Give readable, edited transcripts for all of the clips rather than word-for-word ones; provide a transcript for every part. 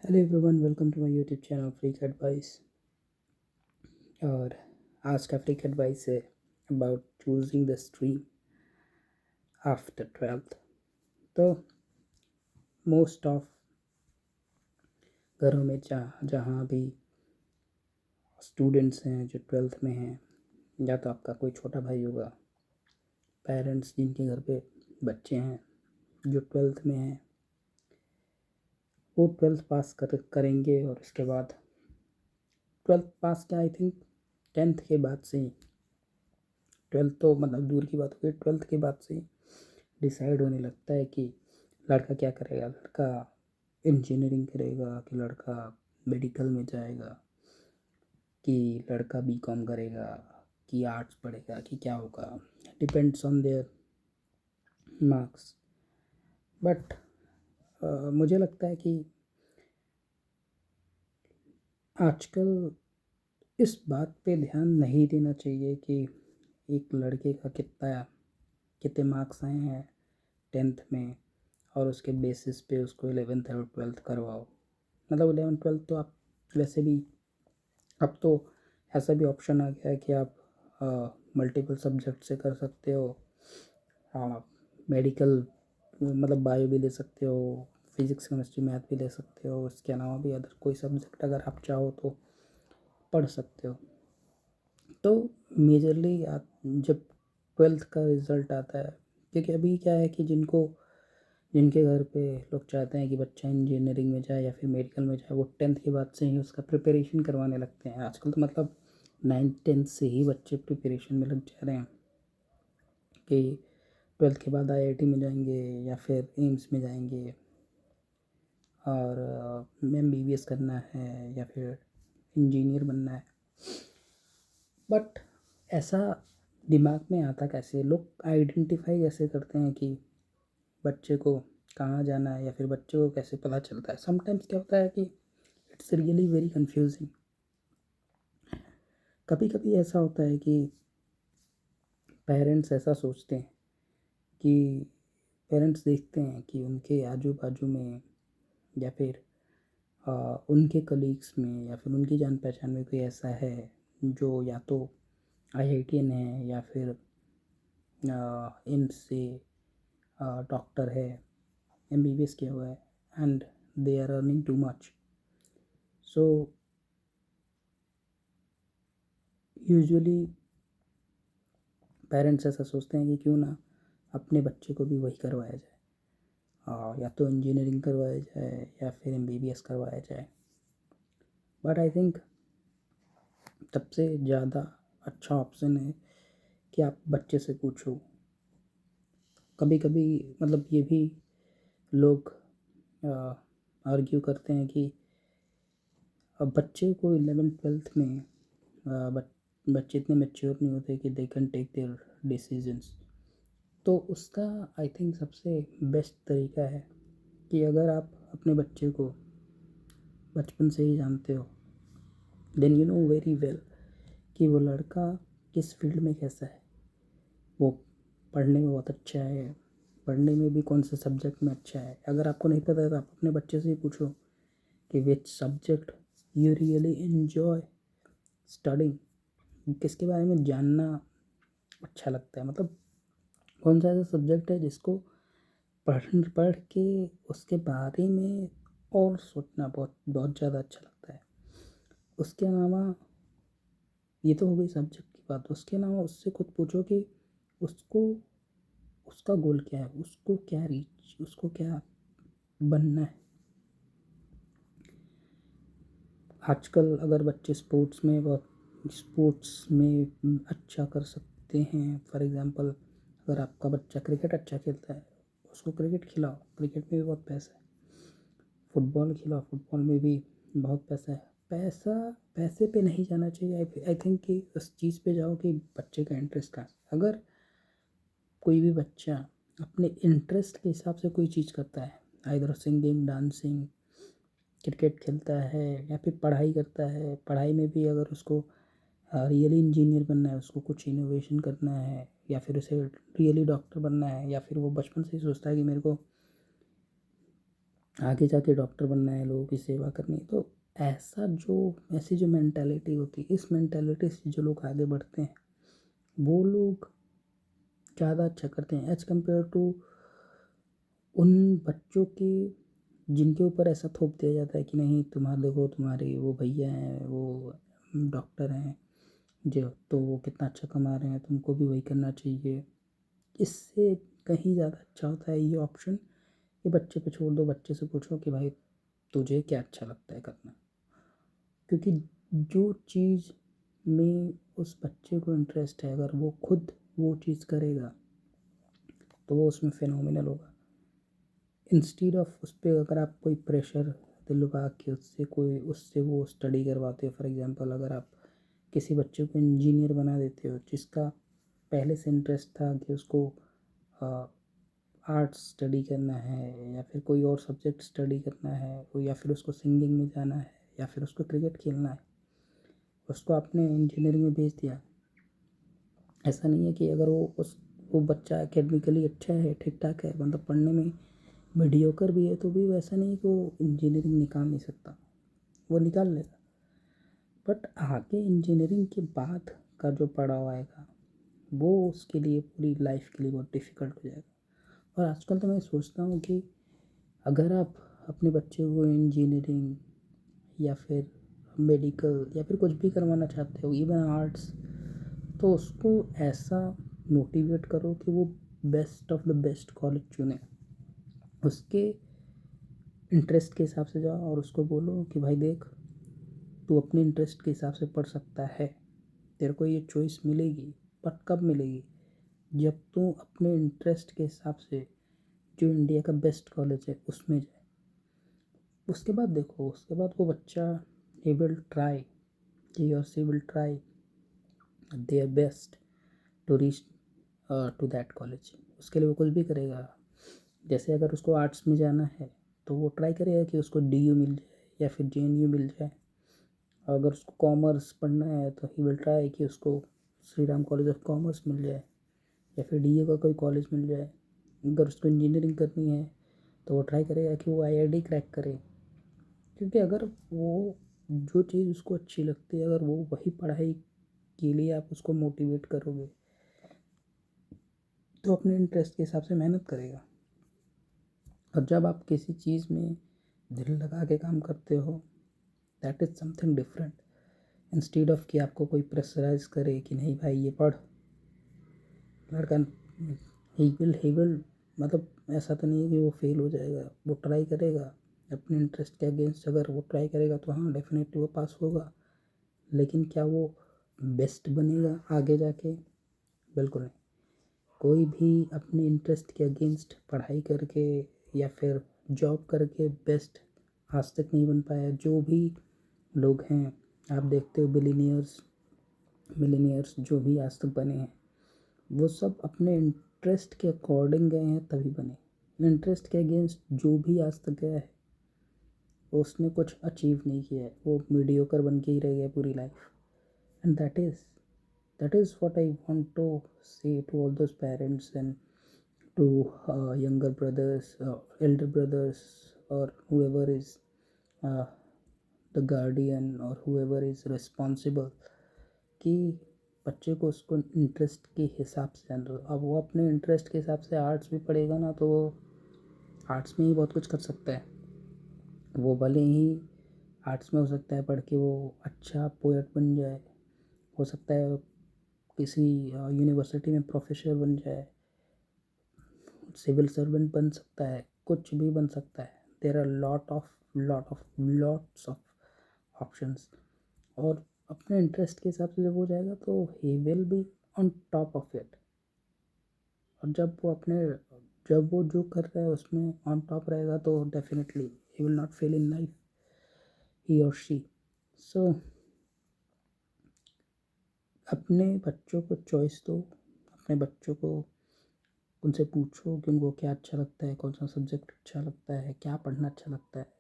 Hello everyone, welcome to my YouTube channel freak advice. और आज का फ्रीक एडवाइस है about choosing the stream after 12th। तो most of घरों में जहाँ भी स्टूडेंट्स हैं जो 12th में हैं, या तो आपका कोई छोटा भाई होगा, पेरेंट्स जिनके घर पे बच्चे हैं जो 12th में हैं, वो 12th पास करेंगे। और उसके बाद 12th पास क्या, आई थिंक 10th के बाद से ही, 12th तो मतलब दूर की बात होगी, 12th के बाद से ही डिसाइड होने लगता है कि लड़का क्या करेगा। लड़का इंजीनियरिंग करेगा कि लड़का मेडिकल में जाएगा, कि लड़का बीकॉम करेगा, कि आर्ट्स पढ़ेगा, कि क्या होगा। Depends on their marks. But मुझे लगता है कि आजकल इस बात पे ध्यान नहीं देना चाहिए कि एक लड़के का कितने मार्क्स आए हैं 10th में, और उसके बेसिस पे उसको 11th और 12th करवाओ। मतलब 11th 12th तो आप वैसे भी, अब तो ऐसा भी ऑप्शन आ गया है कि आप मल्टीपल सब्जेक्ट से कर सकते हो। आप मेडिकल मतलब बायो भी ले सकते हो, फिजिक्स केमिस्ट्री मैथ भी ले सकते हो। इसके अलावा भी अदर कोई सब्जेक्ट अगर आप चाहो तो पढ़ सकते हो। तो मेजरली आप जब 12th का रिज़ल्ट आता है, क्योंकि अभी क्या है कि जिनके घर पे लोग चाहते हैं कि बच्चा इंजीनियरिंग में जाए या फिर मेडिकल में जाए, वो 10th के बाद से ही उसका प्रिपरेशन करवाने लगते हैं। आजकल तो मतलब 9th 10th से ही बच्चे प्रिपरेशन में लग जा रहे हैं कि 12th के बाद आईआईटी में जाएंगे या फिर एम्स में जाएंगे, और एमबीबीएस करना है या फिर इंजीनियर बनना है। बट ऐसा दिमाग में आता कैसे, लोग आइडेंटिफाई कैसे करते हैं कि बच्चे को कहाँ जाना है, या फिर बच्चे को कैसे पता चलता है। समटाइम्स क्या होता है कि इट्स रियली वेरी कंफ्यूजिंग। कभी कभी ऐसा होता है कि पेरेंट्स ऐसा सोचते हैं कि पेरेंट्स देखते हैं कि उनके आजू बाजू में या फिर उनके कलीग्स में या फिर उनकी जान पहचान में कोई ऐसा है जो या तो आईआईटीएन है या फिर एम्स से डॉक्टर है, एमबीबीएस किया हुआ है, and they are earning too much. So usually parents ऐसा सोचते हैं कि क्यों ना अपने बच्चे को भी वही करवाया जाए, या तो इंजीनियरिंग करवाया जाए या फिर एमबीबीएस करवाया जाए। बट आई थिंक सबसे ज़्यादा अच्छा ऑप्शन है कि आप बच्चे से पूछो। कभी कभी मतलब ये भी लोग आर्ग्यू करते हैं कि अब बच्चे को 11th 12th में बच्चे इतने मेच्योर नहीं होते कि they can take their decisions. तो उसका आई थिंक सबसे बेस्ट तरीका है कि अगर आप अपने बच्चे को बचपन से ही जानते हो, then you know very well कि वो लड़का किस फील्ड में कैसा है। वो पढ़ने में बहुत अच्छा है, पढ़ने में भी कौन से सब्जेक्ट में अच्छा है। अगर आपको नहीं पता है तो आप अपने बच्चे से ही पूछो कि which subject you really enjoy studying, किसके बारे में जानना अच्छा लगता है। मतलब कौन सा ऐसा सब्जेक्ट है जिसको पढ़ के उसके बारे में और सोचना बहुत बहुत ज़्यादा अच्छा लगता है। उसके अलावा ये तो हो गई सब्जेक्ट की बात। उसके अलावा उससे खुद पूछो कि उसको उसका गोल क्या है, उसको क्या बनना है। आजकल अगर बच्चे स्पोर्ट्स में अच्छा कर सकते हैं, फॉर एग्ज़ाम्पल अगर आपका बच्चा क्रिकेट अच्छा खेलता है, उसको क्रिकेट खिलाओ, क्रिकेट में भी बहुत पैसा है। फुटबॉल खिलाओ, फुटबॉल में भी बहुत पैसा है। पैसा पैसे पे नहीं जाना चाहिए। आई थिंक कि उस चीज़ पे जाओ कि बच्चे का इंटरेस्ट कहाँ है। अगर कोई भी बच्चा अपने इंटरेस्ट के हिसाब से कोई चीज़ करता है, आइदर सिंगिंग, डांसिंग, क्रिकेट खेलता है या फिर पढ़ाई करता है, पढ़ाई में भी अगर उसको रियली इंजीनियर बनना है, उसको कुछ इनोवेशन करना है, या फिर उसे रियली डॉक्टर बनना है, या फिर वो बचपन से ही सोचता है कि मेरे को आगे जाके डॉक्टर बनना है, लोगों की सेवा करनी है। तो ऐसी जो मेंटालिटी होती है, इस मेंटालिटी से जो लोग आगे बढ़ते हैं वो लोग ज़्यादा अच्छा करते हैं एज़ कम्पेयर टू उन बच्चों के जिनके ऊपर ऐसा थोप दिया जाता है कि नहीं तुम्हारा देखो, तुम्हारे वो भैया हैं, वो डॉक्टर हैं जो, तो वो कितना अच्छा कमा रहे हैं, तुमको भी वही करना चाहिए। इससे कहीं ज़्यादा अच्छा होता है ये ऑप्शन कि बच्चे पे छोड़ दो, बच्चे से पूछो कि भाई तुझे क्या अच्छा लगता है करना। क्योंकि जो चीज़ में उस बच्चे को इंटरेस्ट है, अगर वो खुद वो चीज़ करेगा तो वो उसमें फिनोमिनल होगा। इंस्टीड ऑफ उस पर अगर आप कोई प्रेशर दिलवा के उससे वो स्टडी करवाते हो, फॉर एग्जांपल अगर आप किसी बच्चे को इंजीनियर बना देते हो जिसका पहले से इंटरेस्ट था कि उसको आर्ट्स स्टडी करना है या फिर कोई और सब्जेक्ट स्टडी करना है, या फिर उसको सिंगिंग में जाना है या फिर उसको क्रिकेट खेलना है, उसको आपने इंजीनियरिंग में भेज दिया। ऐसा नहीं है कि अगर वो बच्चा एकेडमिकली अच्छा है, ठीक ठाक है, मतलब पढ़ने में मीडियोकर भी है, तो भी वैसा नहीं कि वो इंजीनियरिंग निकाल नहीं सकता, वो निकाल लेगा। बट आगे इंजीनियरिंग के बाद का जो पड़ाव आएगा वो उसके लिए पूरी लाइफ के लिए बहुत डिफ़िकल्ट हो जाएगा। और आजकल तो मैं सोचता हूँ कि अगर आप अपने बच्चे को इंजीनियरिंग या फिर मेडिकल या फिर कुछ भी करवाना चाहते हो, इवन आर्ट्स, तो उसको ऐसा मोटिवेट करो कि वो best of the best college चुने, उसके इंटरेस्ट के हिसाब से जाओ और उसको बोलो कि भाई देख, तू अपने इंटरेस्ट के हिसाब से पढ़ सकता है, तेरे को ये चॉइस मिलेगी, बट कब मिलेगी? जब तू अपने इंटरेस्ट के हिसाब से जो इंडिया का बेस्ट कॉलेज है उसमें जाए। उसके बाद देखो, उसके बाद वो बच्चा he will try, he or she will try their best to reach to that college। उसके लिए वो कुछ भी करेगा। जैसे अगर उसको आर्ट्स में जाना है तो वो ट्राई करेगा कि उसको DU मिल जाए या फिर JNU मिल जाए। अगर उसको कॉमर्स पढ़ना है तो ही विल ट्राई कि उसको Shri Ram college of commerce मिल जाए या फिर DU का कोई कॉलेज मिल जाए। अगर उसको इंजीनियरिंग करनी है तो वो ट्राई करेगा कि वो IIT क्रैक करे। क्योंकि अगर वो जो चीज़ उसको अच्छी लगती है, अगर वो वही पढ़ाई के लिए आप उसको मोटिवेट करोगे तो अपने इंटरेस्ट के हिसाब से मेहनत करेगा। और जब आप किसी चीज़ में दिल लगा के काम करते हो, that is something different. Instead of कि आपको कोई प्रेशराइज करे कि नहीं भाई ये पढ़, लड़का ही विल मतलब ऐसा तो नहीं है कि वो फेल हो जाएगा, वो ट्राई करेगा अपने इंटरेस्ट के अगेंस्ट। अगर वो ट्राई करेगा तो हाँ डेफिनेटली वो पास होगा, लेकिन क्या वो बेस्ट बनेगा आगे जाके? बिल्कुल नहीं। कोई भी अपने इंटरेस्ट के अगेंस्ट पढ़ाई करके या फिर जॉब करके बेस्ट आज तक नहीं बन पाया। जो भी लोग हैं आप देखते हो, बिलीनियर्स मिलीनियर्स जो भी आज तक बने हैं, वो सब अपने इंटरेस्ट के अकॉर्डिंग गए हैं तभी बने। इंटरेस्ट के अगेंस्ट जो भी आज तक गया है उसने कुछ अचीव नहीं किया है, वो मीडियोकर बन के ही रह गया पूरी life. And that is what I want to say to all those parents and to younger brothers, elder brothers, or whoever is uh, the guardian or whoever is responsible, कि बच्चे को उसको इंटरेस्ट के हिसाब से जान दो। अब वो अपने इंटरेस्ट के हिसाब से आर्ट्स भी पढ़ेगा ना तो वो आर्ट्स में ही बहुत कुछ कर सकता है। वो भले ही आर्ट्स में हो सकता है पढ़ के वो अच्छा पोएट बन जाए, हो सकता है किसी यूनिवर्सिटी में प्रोफेसर बन जाए, सिविल सर्वेंट बन सकता है, कुछ भी बन सकता है। There are lots of options. और अपने इंटरेस्ट के हिसाब से जब हो जाएगा तो he will be on top of it. और जब वो जो कर रहा है उसमें ऑन टॉप रहेगा तो definitely he will not fail in life, he और शी। सो अपने बच्चों को चॉइस दो, अपने बच्चों को उनसे पूछो कि उनको क्या अच्छा लगता है, कौन सा सब्जेक्ट अच्छा लगता है, क्या पढ़ना अच्छा लगता है।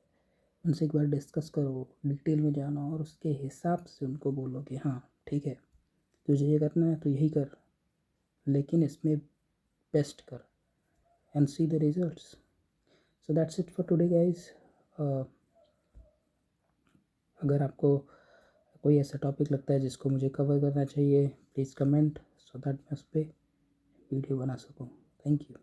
उनसे एक बार डिस्कस करो, डिटेल में जानो और उसके हिसाब से उनको बोलो कि हाँ ठीक है, तुझे ये करना है तो यही कर, लेकिन इसमें बेस्ट कर and see the results. So that's it for today guys. अगर आपको कोई ऐसा टॉपिक लगता है जिसको मुझे कवर करना चाहिए, प्लीज़ कमेंट सो दैट मैं उस पर वीडियो बना सकूँ। Thank you.